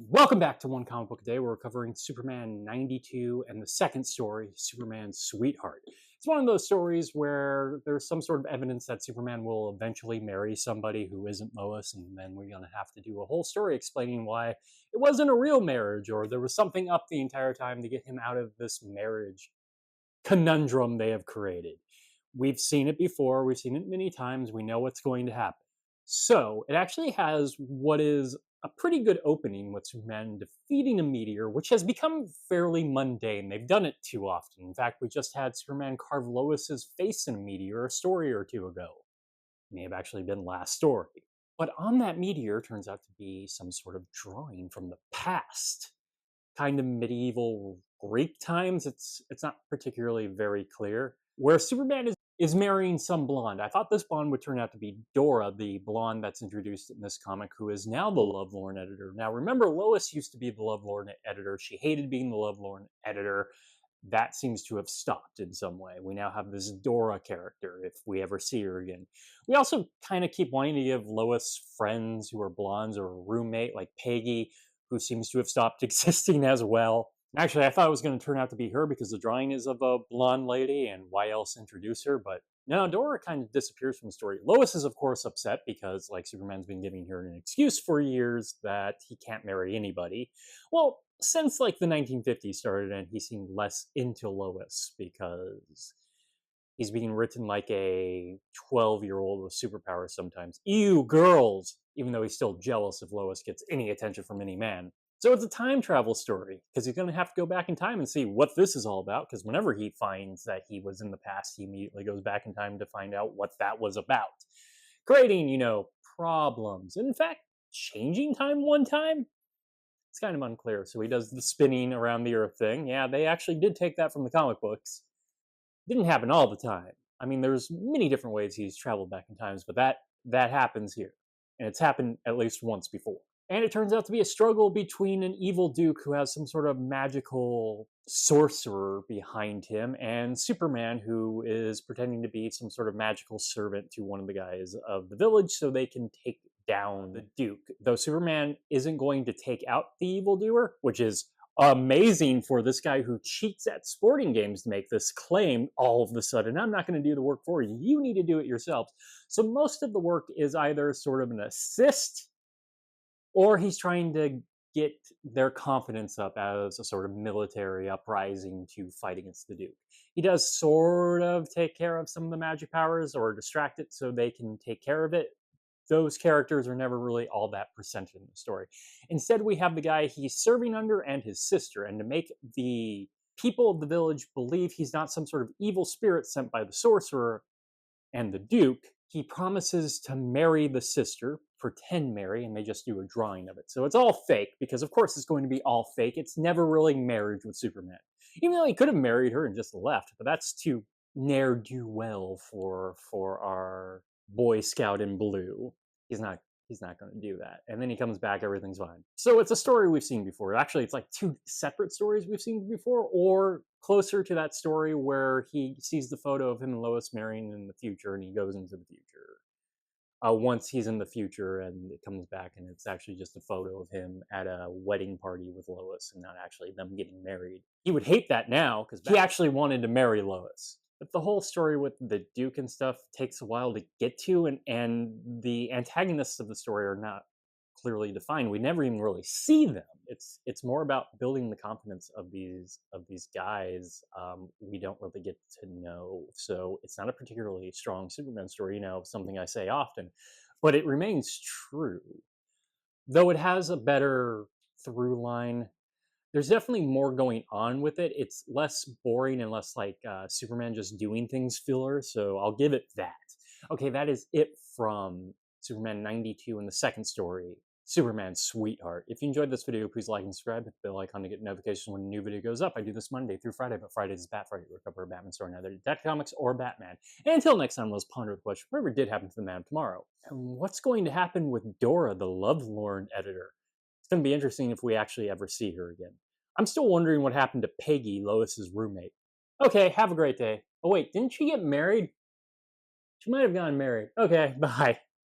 Welcome back to One Comic Book a Day. Where we're covering Superman 92 and the second story, Superman's Sweetheart. It's one of those stories where there's some sort of evidence that Superman will eventually marry somebody who isn't Lois, and then we're going to have to do a whole story explaining why it wasn't a real marriage, or there was something up the entire time to get him out of this marriage conundrum they have created. We've seen it before, we've seen it many times, we know what's going to happen. So it actually has what is a pretty good opening with Superman defeating a meteor, which has become fairly mundane. They've done it too often. In fact, we just had Superman carve Lois's face in a meteor a story or two ago. It may have actually been last story. But on that meteor turns out to be some sort of drawing from the past. Kind of medieval Greek times. It's not particularly very clear. Where Superman is marrying some blonde. I thought this blonde would turn out to be Dora, the blonde that's introduced in this comic, who is now the Lovelorn editor. Now, remember, Lois used to be the Lovelorn editor. She hated being the Lovelorn editor. That seems to have stopped in some way. We now have this Dora character, if we ever see her again. We also kind of keep wanting to give Lois friends who are blondes, or a roommate like Peggy, who seems to have stopped existing as well. Actually, I thought it was going to turn out to be her because the drawing is of a blonde lady, and why else introduce her? But no, Dora kind of disappears from the story. Lois is, of course, upset because, like, Superman's been giving her an excuse for years that he can't marry anybody. Well, since, like, the 1950s started, and he seemed less into Lois because he's being written like a 12-year-old with superpowers sometimes. Ew, girls! Even though he's still jealous if Lois gets any attention from any man. So it's a time travel story, because he's going to have to go back in time and see what this is all about, because whenever he finds that he was in the past, he immediately goes back in time to find out what that was about. Creating, problems. In fact, changing time one time? It's kind of unclear. So he does the spinning around the Earth thing. Yeah, they actually did take that from the comic books. Didn't happen all the time. I mean, there's many different ways he's traveled back in times, but that happens here. And it's happened at least once before. And it turns out to be a struggle between an evil duke who has some sort of magical sorcerer behind him, and Superman, who is pretending to be some sort of magical servant to one of the guys of the village so they can take down the duke. Though Superman isn't going to take out the evildoer, which is amazing for this guy who cheats at sporting games to make this claim all of a sudden. I'm not going to do the work for you. You need to do it yourself. So most of the work is either sort of an assist, or he's trying to get their confidence up as a sort of military uprising to fight against the Duke. He does sort of take care of some of the magic powers, or distract it so they can take care of it. Those characters are never really all that presented in the story. Instead, we have the guy he's serving under and his sister, and to make the people of the village believe he's not some sort of evil spirit sent by the sorcerer and the Duke, he promises to marry the sister, pretend marry, and they just do a drawing of it. So it's all fake, because of course it's going to be all fake. It's never really marriage with Superman. Even though he could have married her and just left, but that's too ne'er-do-well for our Boy Scout in blue. He's not going to do that. And then he comes back, everything's fine. So it's a story we've seen before. Actually, it's like two separate stories we've seen before, or closer to that story where he sees the photo of him and Lois marrying in the future, and he goes into the future. Once he's in the future, and it comes back, and it's actually just a photo of him at a wedding party with Lois, and not actually them getting married. He would hate that now, because he actually wanted to marry Lois. But the whole story with the Duke and stuff takes a while to get to, and the antagonists of the story are not clearly defined. We never even really see them. It's more about building the confidence of these guys. We don't really get to know, so it's not a particularly strong Superman story. Something I say often, but it remains true. Though it has a better through line, there's definitely more going on with it. It's less boring and less like Superman just doing things filler, so I'll give it that. Okay, that is it from Superman 92 and the second story, Superman's Sweetheart. If you enjoyed this video, please like and subscribe. Hit the bell icon to get notifications when a new video goes up. I do this Monday through Friday, but Fridays is Bat Friday. We cover a Batman story, either Detective Comics or Batman. And until next time, let's ponder the question, whatever did happen to the man of tomorrow? And what's going to happen with Dora, the Lovelorn editor? It's going to be interesting if we actually ever see her again. I'm still wondering what happened to Peggy, Lois's roommate. Okay, have a great day. Oh wait, didn't she get married? She might have gotten married. Okay, bye.